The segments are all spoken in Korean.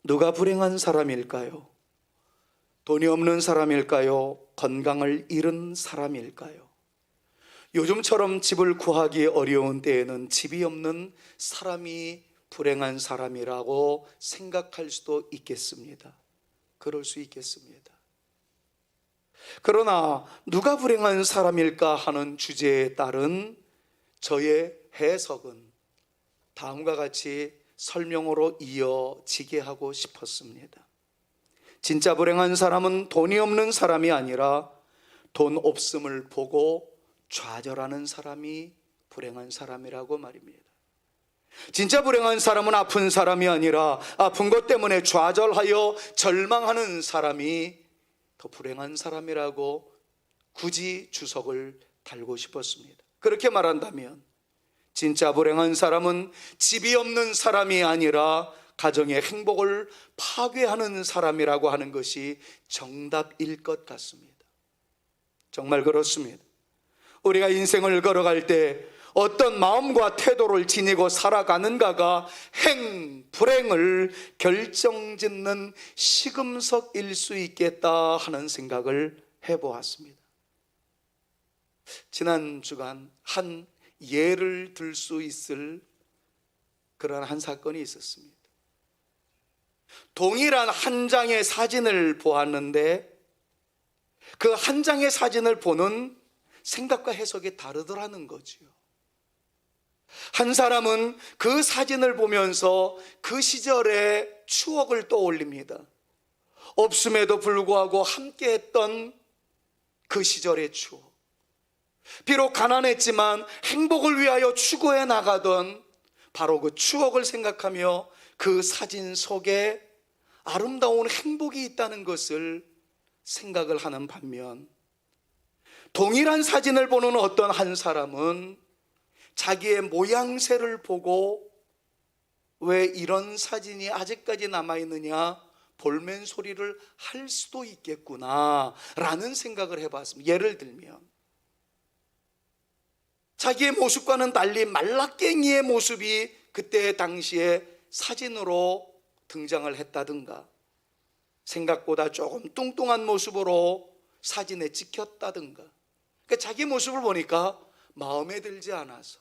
누가 불행한 사람일까요? 돈이 없는 사람일까요? 건강을 잃은 사람일까요? 요즘처럼 집을 구하기 어려운 때에는 집이 없는 사람이 불행한 사람이라고 생각할 수도 있겠습니다. 그럴 수 있겠습니다. 그러나 누가 불행한 사람일까 하는 주제에 따른 저의 해석은 다음과 같이 설명으로 이어지게 하고 싶었습니다. 진짜 불행한 사람은 돈이 없는 사람이 아니라 돈 없음을 보고 좌절하는 사람이 불행한 사람이라고 말입니다. 진짜 불행한 사람은 아픈 사람이 아니라 아픈 것 때문에 좌절하여 절망하는 사람이 더 불행한 사람이라고 굳이 주석을 달고 싶었습니다. 그렇게 말한다면 진짜 불행한 사람은 집이 없는 사람이 아니라 가정의 행복을 파괴하는 사람이라고 하는 것이 정답일 것 같습니다. 정말 그렇습니다. 우리가 인생을 걸어갈 때 어떤 마음과 태도를 지니고 살아가는가가 불행을 결정짓는 시금석일 수 있겠다 하는 생각을 해보았습니다. 지난 주간 한 예를 들 수 있을 그런 한 사건이 있었습니다. 동일한 한 장의 사진을 보았는데 그 한 장의 사진을 보는 생각과 해석이 다르더라는 거지요. 한 사람은 그 사진을 보면서 그 시절의 추억을 떠올립니다. 없음에도 불구하고 함께했던 그 시절의 추억, 비록 가난했지만 행복을 위하여 추구해 나가던 바로 그 추억을 생각하며 그 사진 속에 아름다운 행복이 있다는 것을 생각을 하는 반면, 동일한 사진을 보는 어떤 한 사람은 자기의 모양새를 보고 왜 이런 사진이 아직까지 남아있느냐 볼멘 소리를 할 수도 있겠구나 라는 생각을 해봤습니다. 예를 들면 자기의 모습과는 달리 말라깽이의 모습이 그때 당시에 사진으로 등장을 했다든가, 생각보다 조금 뚱뚱한 모습으로 사진에 찍혔다든가, 그러니까 자기 모습을 보니까 마음에 들지 않아서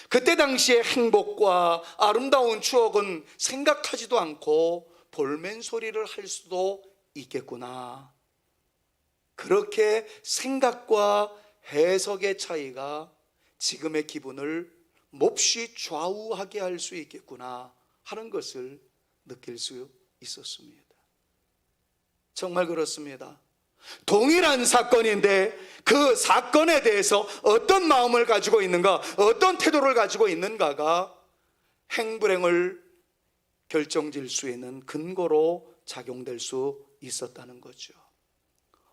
그때 당시의 행복과 아름다운 추억은 생각하지도 않고 볼멘 소리를 할 수도 있겠구나. 그렇게 생각과 해석의 차이가 지금의 기분을 몹시 좌우하게 할 수 있겠구나 하는 것을 느낄 수 있었습니다. 정말 그렇습니다. 동일한 사건인데 그 사건에 대해서 어떤 마음을 가지고 있는가, 어떤 태도를 가지고 있는가가 행불행을 결정질 수 있는 근거로 작용될 수 있었다는 거죠.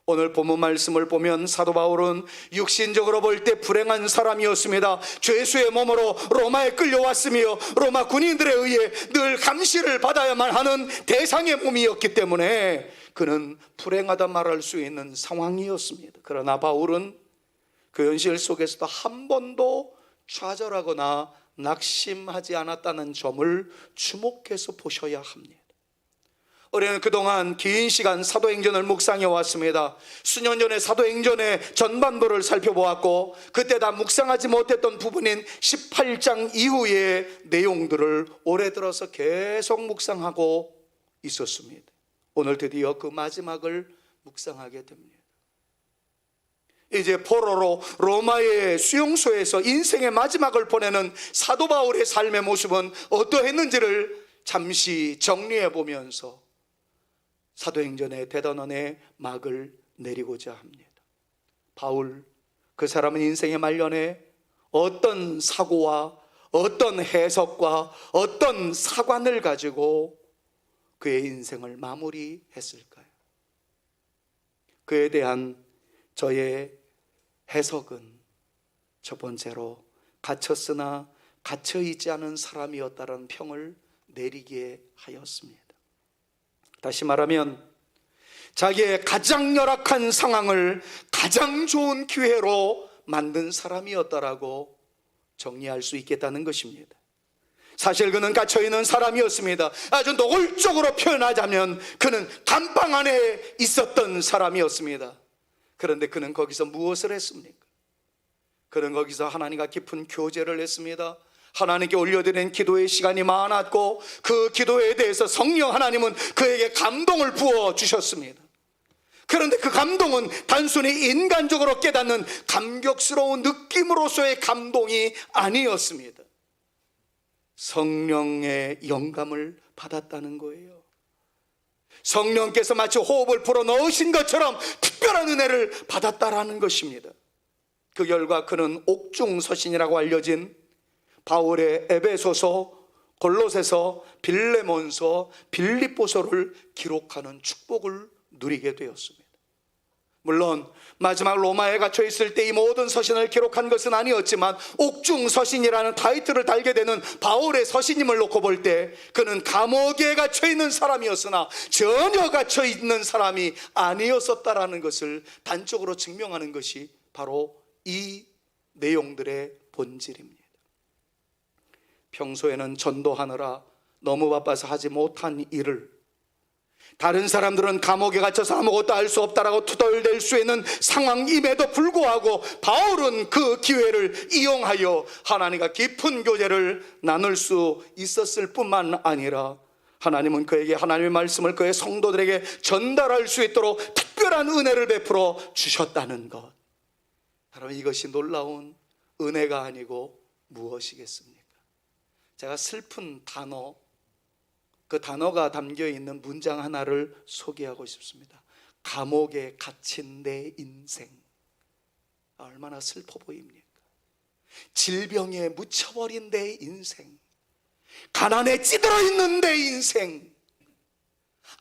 오늘 본문 말씀을 보면 사도 바울은 육신적으로 볼 때 불행한 사람이었습니다. 죄수의 몸으로 로마에 끌려왔으며 로마 군인들에 의해 늘 감시를 받아야만 하는 대상의 몸이었기 때문에 그는 불행하다 말할 수 있는 상황이었습니다. 그러나 바울은 그 현실 속에서도 한 번도 좌절하거나 낙심하지 않았다는 점을 주목해서 보셔야 합니다. 우리는 그동안 긴 시간 사도행전을 묵상해 왔습니다. 수년 전에 사도행전의 전반부를 살펴보았고 그때 다 묵상하지 못했던 부분인 18장 이후의 내용들을 올해 들어서 계속 묵상하고 있었습니다. 오늘 드디어 그 마지막을 묵상하게 됩니다. 이제 포로로 로마의 수용소에서 인생의 마지막을 보내는 사도 바울의 삶의 모습은 어떠했는지를 잠시 정리해 보면서 사도행전의 대단원의 막을 내리고자 합니다. 바울, 그 사람은 인생의 말년에 어떤 사고와 어떤 해석과 어떤 사관을 가지고 그의 인생을 마무리했을까요? 그에 대한 저의 해석은 첫 번째로 갇혔으나 갇혀있지 않은 사람이었다는 평을 내리게 하였습니다. 다시 말하면 자기의 가장 열악한 상황을 가장 좋은 기회로 만든 사람이었다라고 정리할 수 있겠다는 것입니다. 사실 그는 갇혀있는 사람이었습니다. 아주 노골적으로 표현하자면 그는 감방 안에 있었던 사람이었습니다. 그런데 그는 거기서 무엇을 했습니까? 그는 거기서 하나님과 깊은 교제를 했습니다. 하나님께 올려드린 기도의 시간이 많았고, 그 기도에 대해서 성령 하나님은 그에게 감동을 부어주셨습니다. 그런데 그 감동은 단순히 인간적으로 깨닫는 감격스러운 느낌으로서의 감동이 아니었습니다. 성령의 영감을 받았다는 거예요. 성령께서 마치 호흡을 불어 넣으신 것처럼 특별한 은혜를 받았다라는 것입니다. 그 결과 그는 옥중서신이라고 알려진 바울의 에베소서, 골로새서, 빌레몬서, 빌립보서를 기록하는 축복을 누리게 되었습니다. 물론 마지막 로마에 갇혀 있을 때 이 모든 서신을 기록한 것은 아니었지만, 옥중서신이라는 타이틀을 달게 되는 바울의 서신임을 놓고 볼 때 그는 감옥에 갇혀 있는 사람이었으나 전혀 갇혀 있는 사람이 아니었었다라는 것을 단적으로 증명하는 것이 바로 이 내용들의 본질입니다. 평소에는 전도하느라 너무 바빠서 하지 못한 일을 다른 사람들은 감옥에 갇혀서 아무것도 할 수 없다라고 투덜댈 수 있는 상황임에도 불구하고 바울은 그 기회를 이용하여 하나님과 깊은 교제를 나눌 수 있었을 뿐만 아니라, 하나님은 그에게 하나님의 말씀을 그의 성도들에게 전달할 수 있도록 특별한 은혜를 베풀어 주셨다는 것. 여러분, 이것이 놀라운 은혜가 아니고 무엇이겠습니까? 제가 슬픈 단어, 그 단어가 담겨있는 문장 하나를 소개하고 싶습니다. 감옥에 갇힌 내 인생. 얼마나 슬퍼 보입니까? 질병에 묻혀버린 내 인생, 가난에 찌들어 있는 내 인생,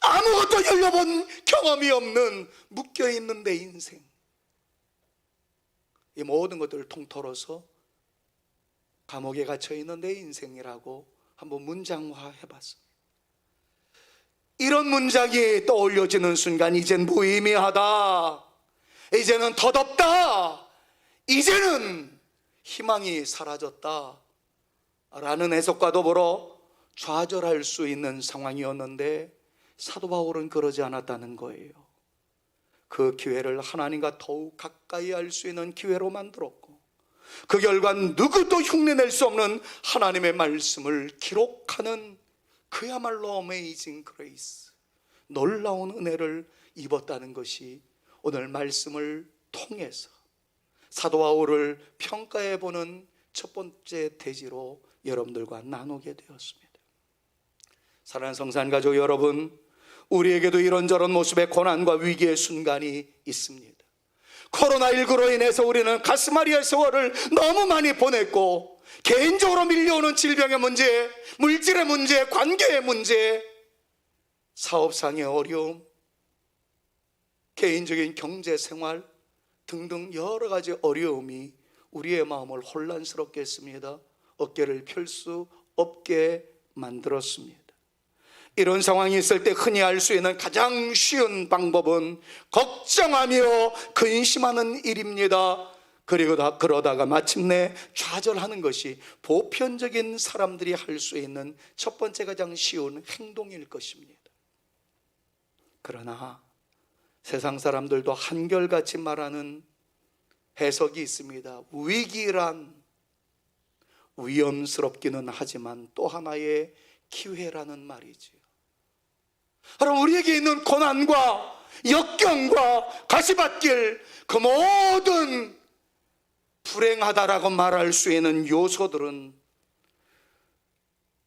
아무것도 열려본 경험이 없는 묶여있는 내 인생, 이 모든 것들을 통틀어서 감옥에 갇혀있는 내 인생이라고 한번 문장화 해봤습니다. 이런 문장이 떠올려지는 순간 이젠 무의미하다, 이제는 덧없다, 이제는 희망이 사라졌다 라는 해석과 더불어 좌절할 수 있는 상황이었는데, 사도 바울은 그러지 않았다는 거예요. 그 기회를 하나님과 더욱 가까이 할 수 있는 기회로 만들었고, 그 결과 누구도 흉내낼 수 없는 하나님의 말씀을 기록하는 그야말로 어메이징 그레이스, 놀라운 은혜를 입었다는 것이 오늘 말씀을 통해서 사도 바울을 평가해보는 첫 번째 대지로 여러분들과 나누게 되었습니다. 사랑하는 성산가족 여러분, 우리에게도 이런저런 모습의 고난과 위기의 순간이 있습니다. 코로나19로 인해서 우리는 가스마리아의 세월을 너무 많이 보냈고, 개인적으로 밀려오는 질병의 문제, 물질의 문제, 관계의 문제, 사업상의 어려움, 개인적인 경제생활 등등 여러 가지 어려움이 우리의 마음을 혼란스럽게 했습니다. 어깨를 펼 수 없게 만들었습니다. 이런 상황이 있을 때 흔히 할 수 있는 가장 쉬운 방법은 걱정하며 근심하는 일입니다. 그리고 그러다가 마침내 좌절하는 것이 보편적인 사람들이 할 수 있는 첫 번째 가장 쉬운 행동일 것입니다. 그러나 세상 사람들도 한결같이 말하는 해석이 있습니다. 위기란 위험스럽기는 하지만 또 하나의 기회라는 말이지요. 그럼 우리에게 있는 고난과 역경과 가시밭길, 그 모든 불행하다라고 말할 수 있는 요소들은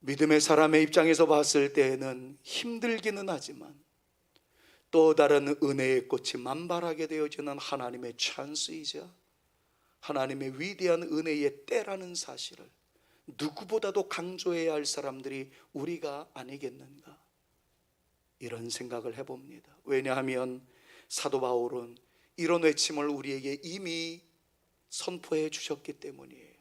믿음의 사람의 입장에서 봤을 때에는 힘들기는 하지만 또 다른 은혜의 꽃이 만발하게 되어지는 하나님의 찬스이자 하나님의 위대한 은혜의 때라는 사실을 누구보다도 강조해야 할 사람들이 우리가 아니겠는가, 이런 생각을 해봅니다. 왜냐하면 사도 바울은 이런 외침을 우리에게 이미 선포해 주셨기 때문이에요.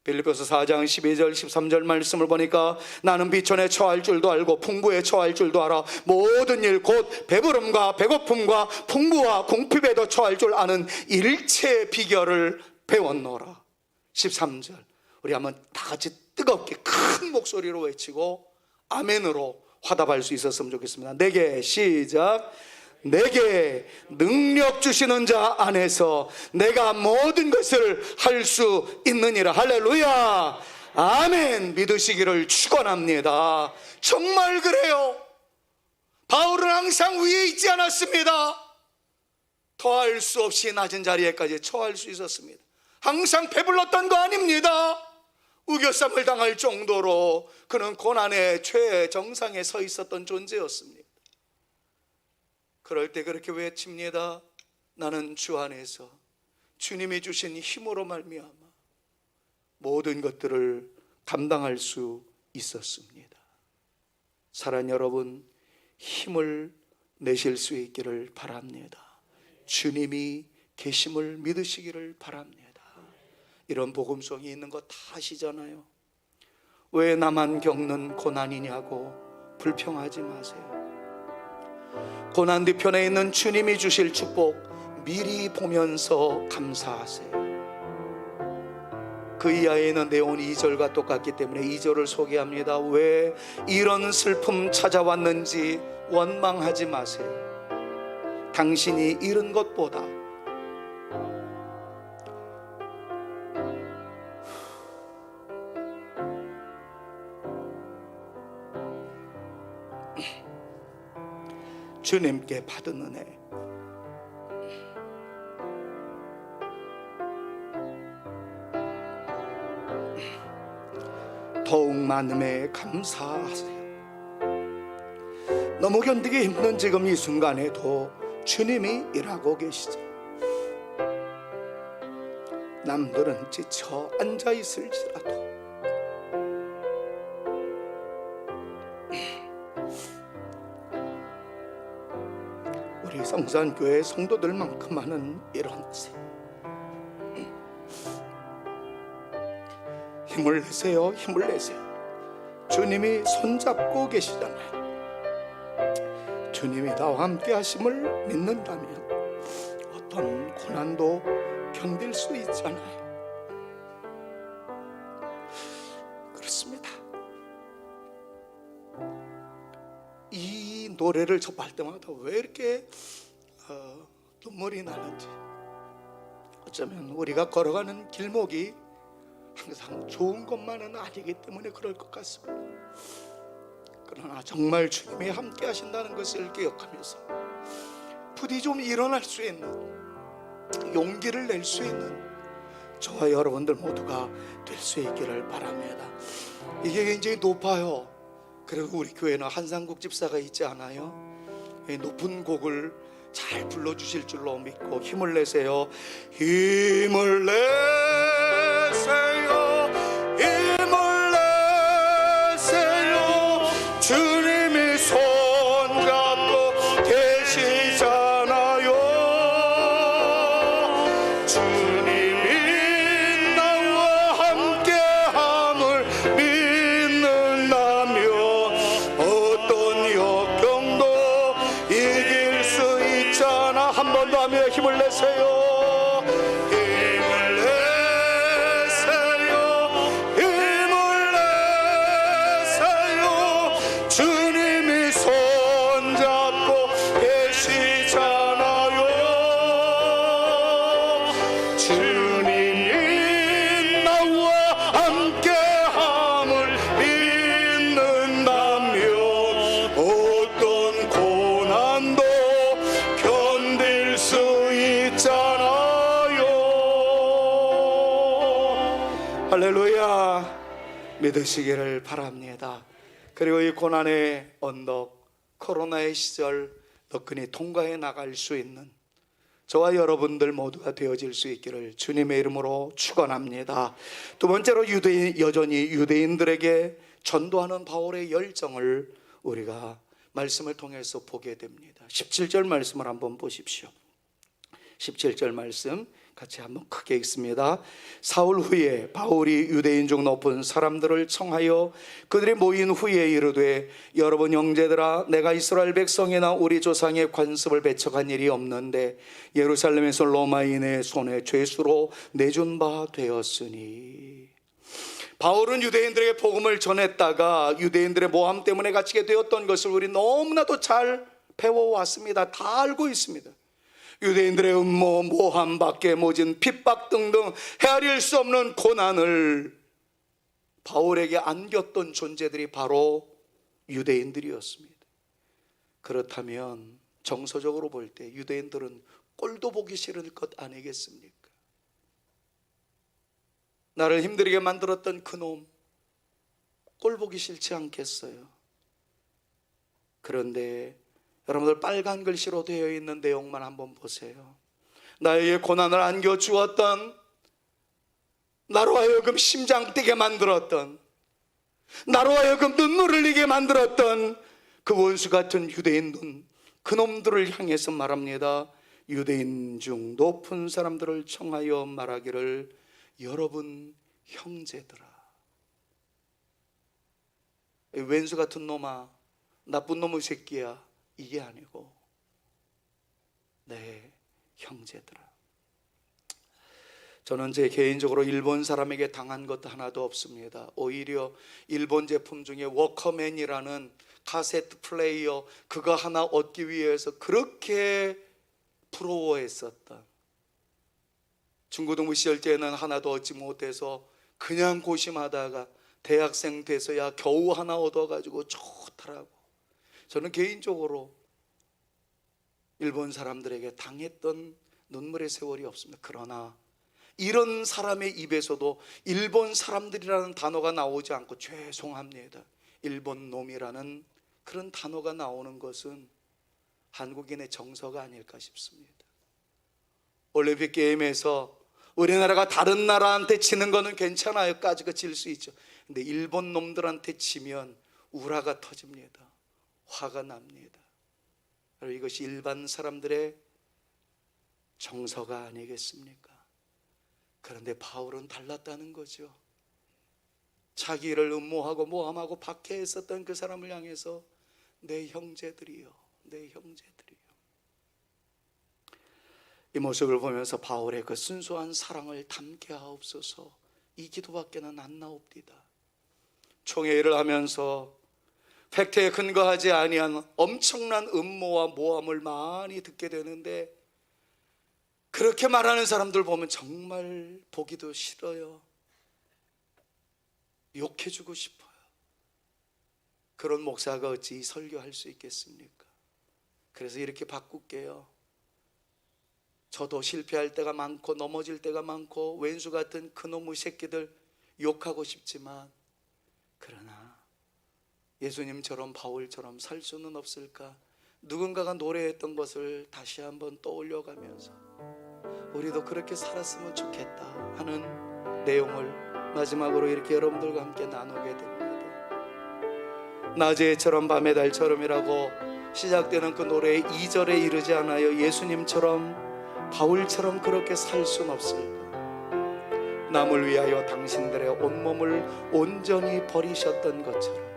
빌립보서 4장 12절 13절 말씀을 보니까 나는 비천에 처할 줄도 알고 풍부에 처할 줄도 알아 모든 일 곧 배부름과 배고픔과 풍부와 궁핍에도 처할 줄 아는 일체 비결을 배웠노라. 13절 우리 한번 다 같이 뜨겁게 큰 목소리로 외치고 아멘으로 화답할 수 있었으면 좋겠습니다. 내게 시작. 내게 능력 주시는 자 안에서 내가 모든 것을 할 수 있느니라. 할렐루야. 아멘. 믿으시기를 축원합니다. 정말 그래요. 바울은 항상 위에 있지 않았습니다. 더할 수 없이 낮은 자리에까지 처할 수 있었습니다. 항상 배불렀던 거 아닙니다. 우겨쌈을 당할 정도로 그는 고난의 최정상에 서 있었던 존재였습니다. 그럴 때 그렇게 외칩니다. 나는 주 안에서 주님이 주신 힘으로 말미암아 모든 것들을 감당할 수 있었습니다. 사랑하는 여러분, 힘을 내실 수 있기를 바랍니다. 주님이 계심을 믿으시기를 바랍니다. 이런 복음성이 있는 거 다 아시잖아요. 왜 나만 겪는 고난이냐고 불평하지 마세요. 고난 뒤편에 있는 주님이 주실 축복 미리 보면서 감사하세요. 그 이하에는 내용 2절과 똑같기 때문에 2절을 소개합니다. 왜 이런 슬픔 찾아왔는지 원망하지 마세요. 당신이 잃은 것보다 주님께 받은 은혜, 더욱 많음에 감사하세요. 너무 견디기 힘든 지금 이 순간에도 주님이 일하고 계시죠. 남들은 지쳐 앉아 있을지라도 우리 성산교회 성도들만큼만은 일어나세요. 힘을 내세요. 힘을 내세요. 주님이 손잡고 계시잖아요. 주님이 나와 함께 하심을 믿는다면 어떤 고난도 견딜 수 있잖아요. 그렇습니다. 이 노래를 접할 때마다 왜 이렇게 눈물이 나는지, 어쩌면 우리가 걸어가는 길목이 항상 좋은 것만은 아니기 때문에 그럴 것 같습니다. 그러나 정말 주님이 함께 하신다는 것을 기억하면서 부디 좀 일어날 수 있는, 용기를 낼 수 있는 저와 여러분들 모두가 될 수 있기를 바랍니다. 이게 굉장히 높아요. 그리고 우리 교회는 한상국 집사가 있지 않아요? 이 높은 곡을 잘 불러주실 줄로 믿고 힘을 내세요. 힘을 내세요. 힘을 내세요. 주님이 손잡고 계시잖아요. 주님이 나와 함께함을 믿는다면 어떤 역경도 이길 수 있잖아. 한 번 더 하며 힘을 내세요. 주님이 손잡고 계시잖아요. 주님이 나와 함께함을 믿는다면 어떤 고난도 견딜 수 있잖아요. 할렐루야. 믿으시기를 바랍니다. 그리고 이 고난의 언덕, 코로나의 시절 너끈히 통과해 나갈 수 있는 저와 여러분들 모두가 되어질 수 있기를 주님의 이름으로 축원합니다. 두 번째로 여전히 유대인들에게 전도하는 바울의 열정을 우리가 말씀을 통해서 보게 됩니다. 17절 말씀을 한번 보십시오. 17절 말씀 같이 한번 크게 읽습니다. 사울 후에 바울이 유대인 중 높은 사람들을 청하여 그들이 모인 후에 이르되 여러분 형제들아, 내가 이스라엘 백성이나 우리 조상의 관습을 배척한 일이 없는데 예루살렘에서 로마인의 손에 죄수로 내준 바 되었으니. 바울은 유대인들에게 복음을 전했다가 유대인들의 모함 때문에 갇히게 되었던 것을 우리 너무나도 잘 배워왔습니다. 다 알고 있습니다. 유대인들의 음모, 모함, 밖에 모진 핍박 등등 헤아릴 수 없는 고난을 바울에게 안겼던 존재들이 바로 유대인들이었습니다. 그렇다면 정서적으로 볼 때 유대인들은 꼴도 보기 싫을 것 아니겠습니까? 나를 힘들게 만들었던 그놈 꼴 보기 싫지 않겠어요? 그런데 여러분들 빨간 글씨로 되어 있는 내용만 한번 보세요. 나에게 고난을 안겨주었던, 나로 하여금 심장 뛰게 만들었던, 나로 하여금 눈물을 흘리게 만들었던 그 원수 같은 유대인 그놈들을 향해서 말합니다. 유대인 중 높은 사람들을 청하여 말하기를 여러분 형제들아. 왼수 같은 놈아, 나쁜 놈의 새끼야, 이게 아니고 내 형제들아. 저는 제 개인적으로 일본 사람에게 당한 것도 하나도 없습니다. 오히려 일본 제품 중에 워커맨이라는 카세트 플레이어 그거 하나 얻기 위해서 그렇게 부러워했었던, 중고등부 시절 때는 하나도 얻지 못해서 그냥 고심하다가 대학생 돼서야 겨우 하나 얻어가지고 좋더라고. 저는 개인적으로 일본 사람들에게 당했던 눈물의 세월이 없습니다. 그러나 이런 사람의 입에서도 일본 사람들이라는 단어가 나오지 않고 죄송합니다, 일본 놈이라는 그런 단어가 나오는 것은 한국인의 정서가 아닐까 싶습니다. 올림픽 게임에서 우리나라가 다른 나라한테 치는 거는 괜찮아요. 까지가 질 수 있죠. 근데 일본 놈들한테 치면 우라가 터집니다. 화가 납니다. 이것이 일반 사람들의 정서가 아니겠습니까? 그런데 바울은 달랐다는 거죠. 자기를 음모하고 모함하고 박해했었던 그 사람을 향해서 내 형제들이요, 내 형제들이요. 이 모습을 보면서 바울의 그 순수한 사랑을 담게 하옵소서, 이 기도밖에는 안 나옵니다. 총회 일을 하면서 팩트에 근거하지 아니한 엄청난 음모와 모함을 많이 듣게 되는데, 그렇게 말하는 사람들 보면 정말 보기도 싫어요. 욕해주고 싶어요. 그런 목사가 어찌 설교할 수 있겠습니까? 그래서 이렇게 바꿀게요. 저도 실패할 때가 많고 넘어질 때가 많고 왼수 같은 그놈의 새끼들 욕하고 싶지만, 그러나 예수님처럼 바울처럼 살 수는 없을까? 누군가가 노래했던 것을 다시 한번 떠올려가면서 우리도 그렇게 살았으면 좋겠다 하는 내용을 마지막으로 이렇게 여러분들과 함께 나누게 됩니다. 낮에처럼 밤의 달처럼이라고 시작되는 그 노래의 2절에 이르지 않아요? 예수님처럼 바울처럼 그렇게 살 수는 없을까? 남을 위하여 당신들의 온몸을 온전히 버리셨던 것처럼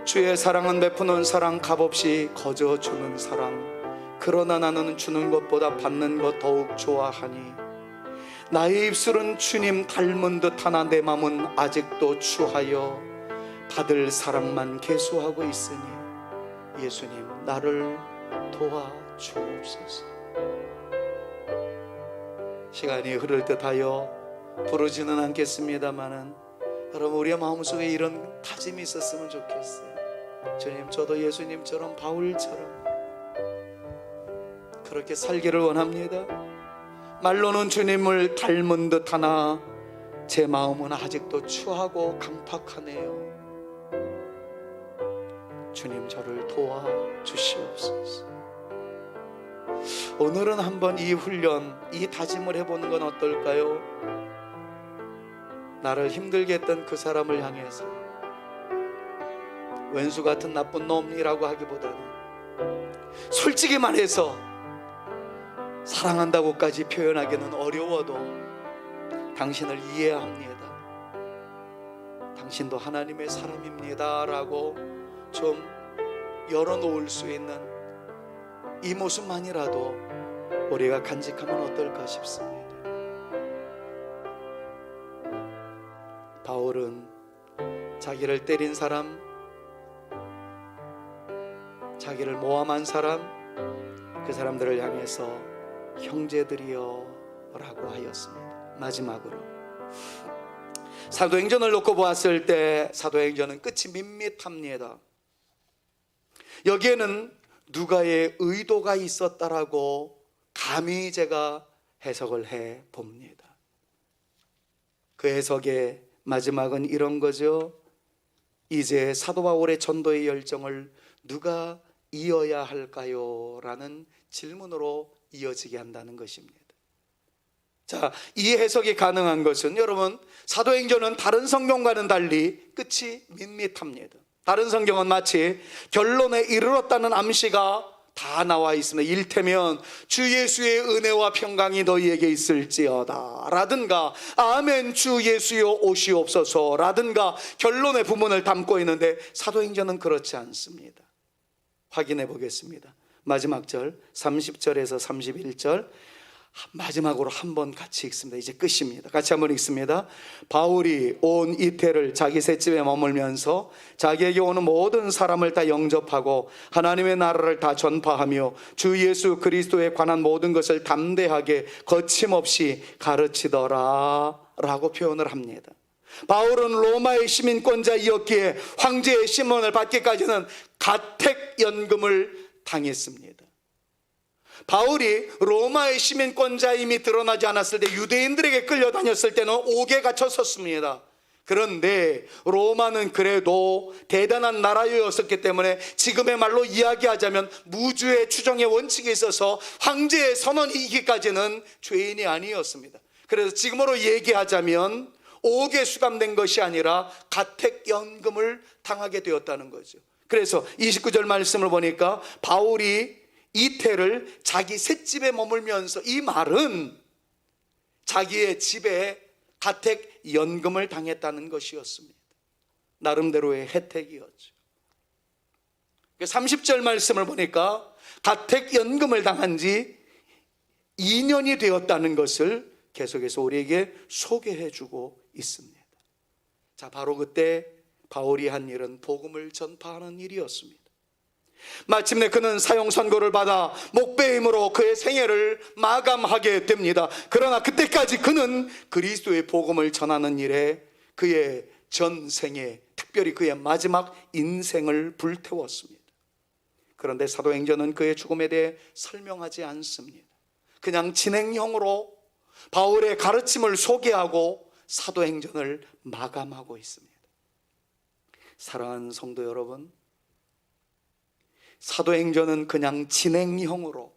주의 사랑은 베푸는 사랑, 값없이 거저 주는 사랑. 그러나 나는 주는 것보다 받는 것 더욱 좋아하니 나의 입술은 주님 닮은 듯하나 내 맘은 아직도 추하여 받을 사랑만 계수하고 있으니 예수님 나를 도와주옵소서. 시간이 흐를 듯하여 부르지는 않겠습니다마는 여러분, 우리의 마음속에 이런 다짐이 있었으면 좋겠어요. 주님, 저도 예수님처럼 바울처럼 그렇게 살기를 원합니다. 말로는 주님을 닮은 듯하나 제 마음은 아직도 추하고 강팍하네요. 주님, 저를 도와주시옵소서. 오늘은 한번 이 훈련, 이 다짐을 해보는 건 어떨까요? 나를 힘들게 했던 그 사람을 향해서 왼수 같은 나쁜 놈이라고 하기보다는 솔직히 말해서 사랑한다고까지 표현하기는 어려워도 당신을 이해합니다, 당신도 하나님의 사람입니다 라고 좀 열어놓을 수 있는 이 모습만이라도 우리가 간직하면 어떨까 싶습니다. 바울은 자기를 때린 사람, 자기를 모함한 사람, 그 사람들을 향해서 형제들이여 라고 하였습니다. 마지막으로 사도행전을 놓고 보았을 때 사도행전은 끝이 밋밋합니다. 여기에는 누가의 의도가 있었다라고 감히 제가 해석을 해 봅니다. 그 해석의 마지막은 이런 거죠. 이제 사도 바울의 전도의 열정을 누가 이어야 할까요? 라는 질문으로 이어지게 한다는 것입니다. 자, 이 해석이 가능한 것은 여러분, 사도행전은 다른 성경과는 달리 끝이 밋밋합니다. 다른 성경은 마치 결론에 이르렀다는 암시가 다 나와 있습니다. 일테면 주 예수의 은혜와 평강이 너희에게 있을지어다 라든가 아멘 주 예수여 오시옵소서 라든가 결론의 부분을 담고 있는데 사도행전은 그렇지 않습니다. 확인해 보겠습니다. 마지막 절 30절에서 31절 마지막으로 한번 같이 읽습니다. 이제 끝입니다. 같이 한번 읽습니다. 바울이 온 이태를 자기 셋집에 머물면서 자기에게 오는 모든 사람을 다 영접하고 하나님의 나라를 다 전파하며 주 예수 그리스도에 관한 모든 것을 담대하게 거침없이 가르치더라 라고 표현을 합니다. 바울은 로마의 시민권자이었기에 황제의 신문을 받기까지는 가택연금을 당했습니다. 바울이 로마의 시민권자임이 드러나지 않았을 때 유대인들에게 끌려다녔을 때는 옥에 갇혔었습니다. 그런데 로마는 그래도 대단한 나라였었기 때문에 지금의 말로 이야기하자면 무주의 추정의 원칙에 있어서 황제의 선언이 있기까지는 죄인이 아니었습니다. 그래서 지금으로 얘기하자면 옥에 수감된 것이 아니라 가택연금을 당하게 되었다는 거죠. 그래서 29절 말씀을 보니까 바울이 이태를 자기 셋집에 머물면서, 이 말은 자기의 집에 가택연금을 당했다는 것이었습니다. 나름대로의 혜택이었죠. 30절 말씀을 보니까 가택연금을 당한 지 2년이 되었다는 것을 계속해서 우리에게 소개해주고 있습니다. 자, 바로 그때 바울이 한 일은 복음을 전파하는 일이었습니다. 마침내 그는 사형 선고를 받아 목배임으로 그의 생애를 마감하게 됩니다. 그러나 그때까지 그는 그리스도의 복음을 전하는 일에 그의 전생에, 특별히 그의 마지막 인생을 불태웠습니다. 그런데 사도행전은 그의 죽음에 대해 설명하지 않습니다. 그냥 진행형으로 바울의 가르침을 소개하고 사도행전을 마감하고 있습니다. 사랑하는 성도 여러분, 사도행전은 그냥 진행형으로,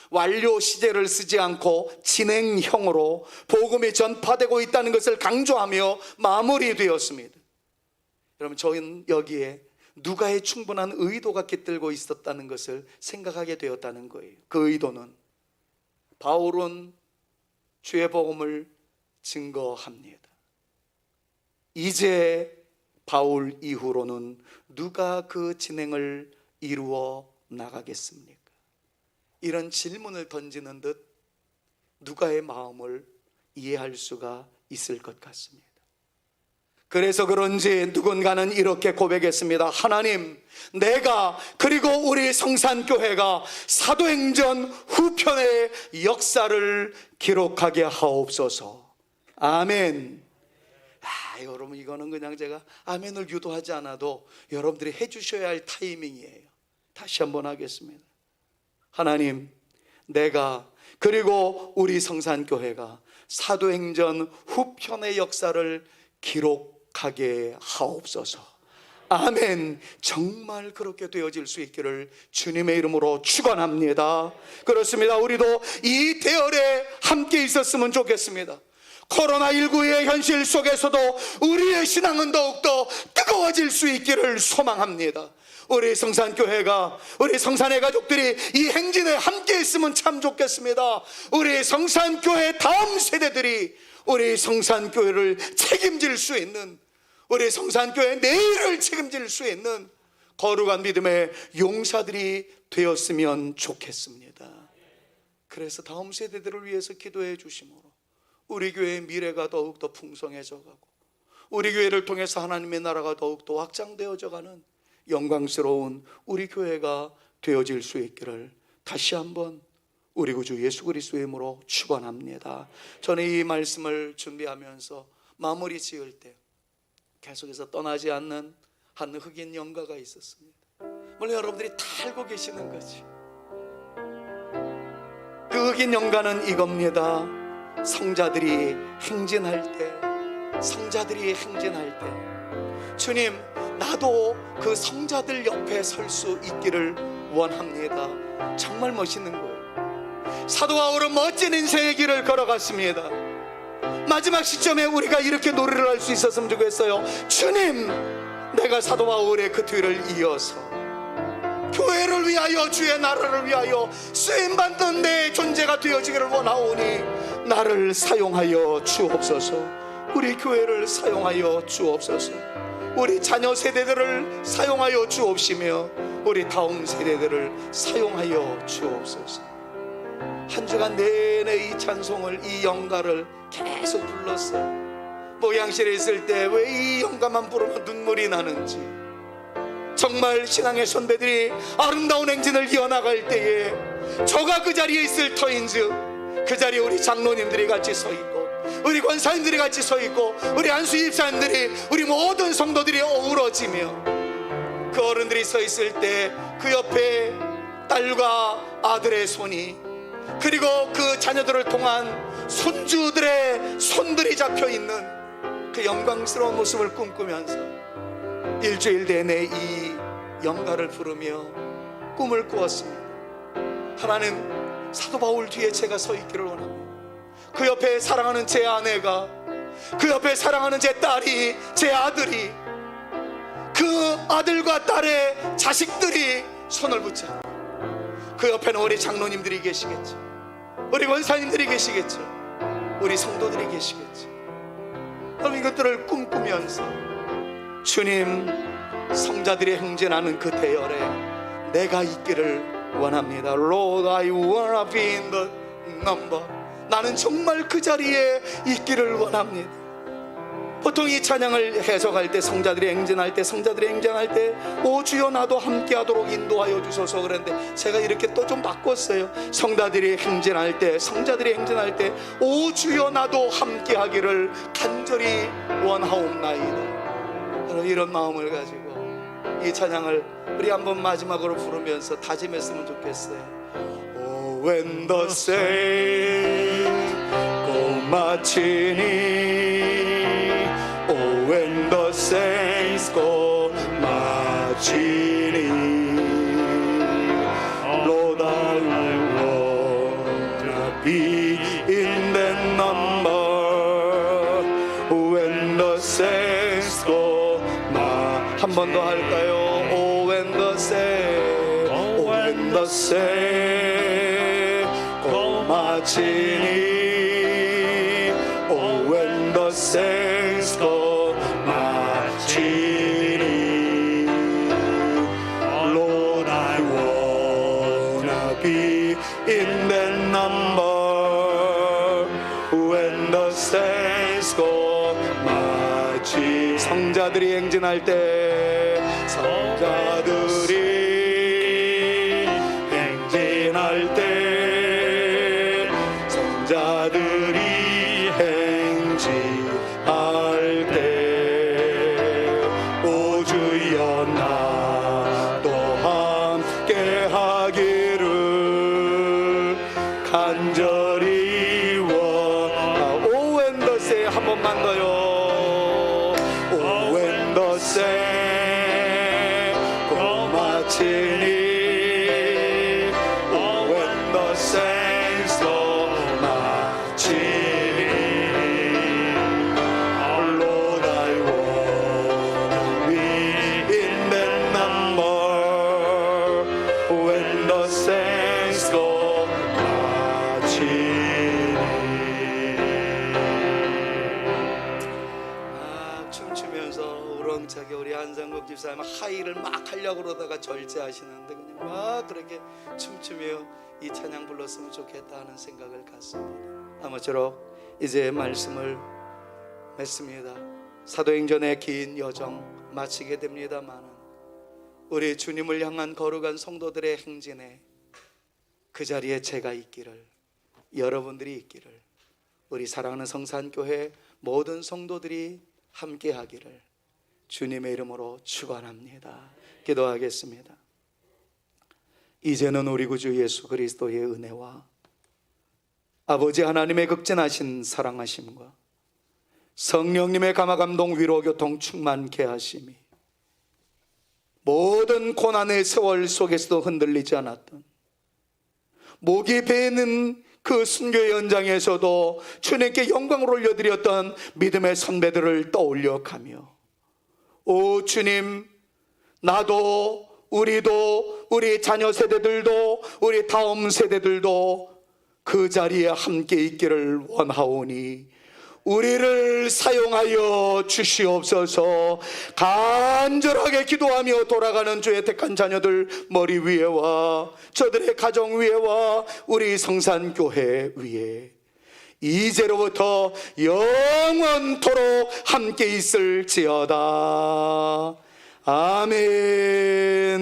완료 시제를 쓰지 않고 진행형으로 복음이 전파되고 있다는 것을 강조하며 마무리되었습니다. 여러분, 저희는 여기에 누가의 충분한 의도가 깃들고 있었다는 것을 생각하게 되었다는 거예요. 그 의도는 바울은 주의 복음을 증거합니다. 이제 바울 이후로는 누가 그 진행을 이루어 나가겠습니까? 이런 질문을 던지는 듯 누가의 마음을 이해할 수가 있을 것 같습니다. 그래서 그런지 누군가는 이렇게 고백했습니다. 하나님, 내가 그리고 우리 성산교회가 사도행전 후편의 역사를 기록하게 하옵소서. 아멘. 여러분, 이거는 그냥 제가 아멘을 유도하지 않아도 여러분들이 해주셔야 할 타이밍이에요. 다시 한번 하겠습니다. 하나님, 내가 그리고 우리 성산교회가 사도행전 후편의 역사를 기록하게 하옵소서. 아멘. 정말 그렇게 되어질 수 있기를 주님의 이름으로 축원합니다. 그렇습니다. 우리도 이 대열에 함께 있었으면 좋겠습니다. 코로나19의 현실 속에서도 우리의 신앙은 더욱더 뜨거워질 수 있기를 소망합니다. 우리 성산교회가, 우리 성산의 가족들이 이 행진에 함께 있으면 참 좋겠습니다. 우리 성산교회 다음 세대들이 우리 성산교회를 책임질 수 있는, 우리 성산교회 내일을 책임질 수 있는 거룩한 믿음의 용사들이 되었으면 좋겠습니다. 그래서 다음 세대들을 위해서 기도해 주심으로 우리 교회의 미래가 더욱더 풍성해져 가고 우리 교회를 통해서 하나님의 나라가 더욱더 확장되어져가는 영광스러운 우리 교회가 되어질 수 있기를 다시 한번 우리 구주 예수 그리스도의 이름으로 축원합니다. 저는 이 말씀을 준비하면서 마무리 지을 때 계속해서 떠나지 않는 한 흑인 영가가 있었습니다. 물론 여러분들이 다 알고 계시는 거지. 그 흑인 영가는 이겁니다. 성자들이 행진할 때, 주님, 나도 그 성자들 옆에 설 수 있기를 원합니다. 정말 멋있는 거예요. 사도 바울은 멋진 인생의 길을 걸어갔습니다. 마지막 시점에 우리가 이렇게 노래를 할 수 있었으면 좋겠어요. 주님, 내가 사도 바울의 그 뒤를 이어서 교회를 위하여, 주의 나라를 위하여 쓰임받는 내 존재가 되어지기를 원하오니 나를 사용하여 주옵소서. 우리 교회를 사용하여 주옵소서. 우리 자녀 세대들을 사용하여 주옵시며 우리 다음 세대들을 사용하여 주옵소서. 한 주간 내내 이 찬송을, 이 영가를 계속 불렀어요. 목양실에 있을 때 왜 이 영가만 부르면 눈물이 나는지, 정말 신앙의 선배들이 아름다운 행진을 이어나갈 때에 저가 그 자리에 있을 터인즉 그 자리에 우리 장로님들이 같이 서 있고, 우리 권사님들이 같이 서 있고, 우리 안수 집사님들이, 우리 모든 성도들이 어우러지며 그 어른들이 서 있을 때 그 옆에 딸과 아들의 손이, 그리고 그 자녀들을 통한 손주들의 손들이 잡혀있는 그 영광스러운 모습을 꿈꾸면서 일주일 내내 이 영가를 부르며 꿈을 꾸었습니다. 하나님, 사도 바울 뒤에 제가 서 있기를 원합니다. 그 옆에 사랑하는 제 아내가, 그 옆에 사랑하는 제 딸이, 제 아들이, 그 아들과 딸의 자식들이 손을 붙잡고, 그 옆에는 우리 장로님들이 계시겠죠, 우리 원사님들이 계시겠죠, 우리 성도들이 계시겠죠. 그럼 이것들을 꿈꾸면서 주님, 성자들이 행진하는 그 대열에 내가 있기를 원합니다. Lord, I wanna be in the number. 나는 정말 그 자리에 있기를 원합니다. 보통 이 찬양을 해석할 때, 성자들이 행진할 때, 오 주여 나도 함께하도록 인도하여 주소서 그랬는데, 제가 이렇게 또 좀 바꿨어요. 성자들이 행진할 때, 오 주여 나도 함께하기를 간절히 원하옵나이다. 여러분, 이런 마음을 가지고 이 찬양을 우리 한번 마지막으로 부르면서 다짐했으면 좋겠어요. Oh, when the saints go marching in, oh, when the saints go marching in, Lord, I wanna be in that number. When the saints go marching, 한 번 더 할까요? Oh, when the saints, oh, when the saints go marching in, oh, when the saints go marching in, Lord, I wanna be in that number. When the saints go marching, 성자들이 행진할 때, 성자들이 행진할 때, 성자들이 행진할 때, 오 주여 나도 함께 하기를 간절히 원하. 오 when the saints, 한 번만 더요. 오 when the saints go marching in, oh when the saints go marching in, oh Lord, I wanna be in that number. When the saints go marching in. 춤추면서 우렁차게 우리 한상국 집사님 하이를 막 하려고 그러다가 절제하시는데 그냥 막 그렇게 춤추며 이 찬양 불렀으면 좋겠다 하는 생각을 갖습니다. 아무쪼록 이제 말씀을 맺습니다. 사도행전의 긴 여정 마치게 됩니다만, 우리 주님을 향한 거룩한 성도들의 행진에 그 자리에 제가 있기를, 여러분들이 있기를, 우리 사랑하는 성산교회 모든 성도들이 함께 하기를 주님의 이름으로 축원합니다. 기도하겠습니다. 이제는 우리 구주 예수 그리스도의 은혜와 아버지 하나님의 극진하신 사랑하심과 성령님의 감화감동 위로교통 충만케 하심이 모든 고난의 세월 속에서도 흔들리지 않았던, 목이 베는 그 순교의 현장에서도 주님께 영광을 올려드렸던 믿음의 선배들을 떠올려 가며, 오 주님, 나도, 우리도, 우리 자녀 세대들도, 우리 다음 세대들도 그 자리에 함께 있기를 원하오니 우리를 사용하여 주시옵소서. 간절하게 기도하며 돌아가는 주의 택한 자녀들 머리 위에와 저들의 가정 위에와 우리 성산교회 위에 이제로부터 영원토록 함께 있을지어다. 아멘.